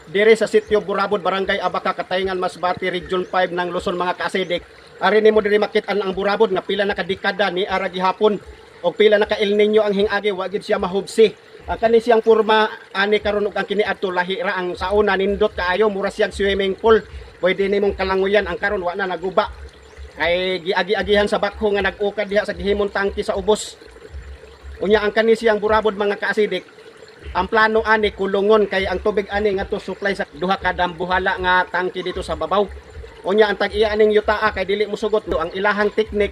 Diri sa sitio Burabod, Barangay Abaca, Katayngan, Masbate, Region 5 ng Luzon mga kaasidik. Ari nimo diri makit-an ang Burabod nga pila na kadekada ni ara gihapon o pila na ka El Nino ang hingagi wa gid siya mahubsi. Kani siyang porma ani karon ug ang kiniadto lahi ra ang sauna nindot kaayo mura siyang swimming pool. Pwede nimong kalanguyan ang karon wa na naguba. Kay giagi-agihan sa bakho nga nag-ukad diha sa gihimong tangke sa ubos. Unya ang kani siyang Burabod mga kaasidik. Ang plano ani kulungon kay ang tubig ani nga to supply sa duha ka dambuhala nga tangke dito sa babaw. Unya ang tag-iya aning yutaa kay dili mosugot no ang ilahang teknik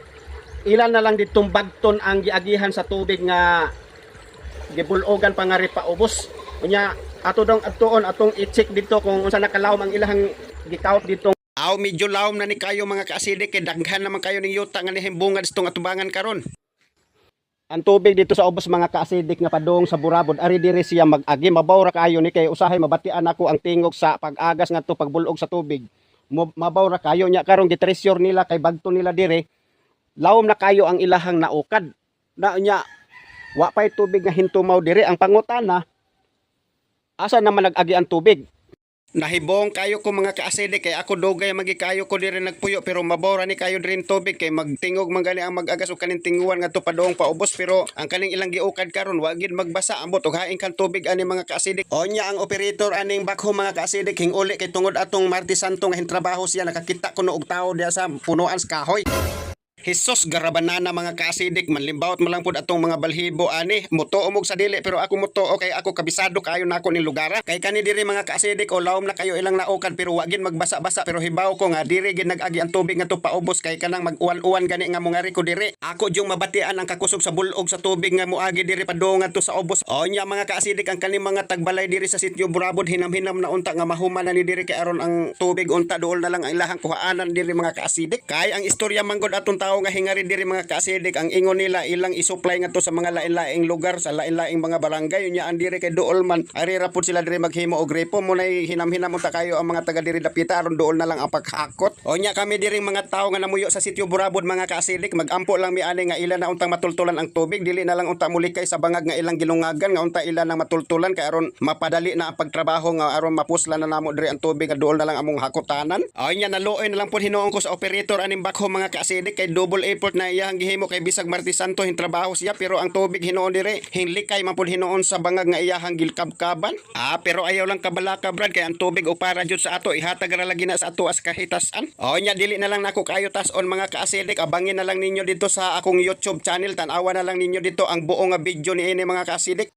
ilan na lang ditong bagton ang giagihan sa tubig nga gibulogan pangari pa ubos. Unya ato dong adtuon atong i-check dito kung unsa nakalawom ang ilahang gikawt dito. Aw medyo lawom na ni kayo mga kaasidik kay daghan naman kayo ning yuta nga nihimbungad ditong atubangan karon. Ang tubig dito sa ubos mga kaasidik nga padung sa Burabod ari diri siya mag-agi mabaw ra kayo ni kay usahay mabatian ako ang tingog sa pag-agas ngadto pagbulog sa tubig. Mabaw ra kayo nya karon gitreasure nila kay bagto nila dire. Lawom na kayo ang ilahang naukad. Na nya wa pay tubig nga hintumaw dire ang pangutana. Asa naman nag-agi ang tubig? Nahibong kayo ko mga kaasidik kay ako dugay magikayo ko diri nagpuyo pero mabora ni kayo diri tubig kay magtingog manggali ang mag-agas og kaning tinguan ngadto padong paubos pero ang kaning ilang giukad karon wa gid magbasa ambot og haing kan tubig ani mga kaasidik. Onya ang operator aning bakho mga kaasidik hinguli kay tungod atong Martes Santo nga hintrabaho siya nakakita kuno og tawo diha sa punuan sa kahoy. Hesus garabanana mga kaasidik manlimbawt mo lang pud atong mga balhibo ani mutuo mo sa dili pero ako mutuo kay ako kabisado kayo nako ni lugara kay kani diri mga kaasidik o lawom na kayo ilang naukad pero wa gid magbasa-basa pero hibaw ko nga diri gid nag-agi ang tubig nga to paubos kay kanang mag-uwan-uwan gani nga mungari ko diri ako jung mabatian ang kakusog sa bulog sa tubig nga moagi diri padung ngadto sa ubos. Onya mga kaasidik ang kani mga tagbalay diri sa sitio Burabod hinam-hinam na unta nga mahuman na ni diri kay aron ang tubig unta duol na lang ang ilahang kuhaanan diri mga kaasidik kay ang istorya manggod atong tawo nga hingari diri mga kaasidik ang ingon nila ilang isupply nga to sa mga lain-laing lugar sa lain-laing mga barangay nya ang diri kay duol man ari ra pud sila diri maghimo og repo mo nay hinam-hinam unta kayo ang mga taga diri dapita aron duol na lang ang paghakot. O nya kami diri mga tawo nga namuyo sa sitio Burabod mga kaasidik magampo lang mi ani nga ilan na untang matultulan ang tubig dili na lang unta mulikay sa bangag nga ilang gilungagan nga unta ilan na matultulan kay aron mapadali na ang pagtrabaho nga aron mapuslan na namo diri ang tubig nga duol na lang among hakotanan. O nya naluoy na lang pud hinuon ko sa operator aning bakho mga kaasidik kay double effort na iyang gihimo kay bisag Martes Santo hintrabaho siya pero ang tubig hinuon dire hinlikay man pud hinuon sa bangag nga iyahang gilkabkaban. Pero ayaw lang kabalaka brad kay ang tubig o para jud sa ato ihatag ra lagi na sa ato as kahitasan. O nya dili na lang nako kayo tas-on mga kaasidik abangin na lang ninyo dito sa akong YouTube channel tan-awa na lang ninyo dito ang buong nga video niini mga kaasidik.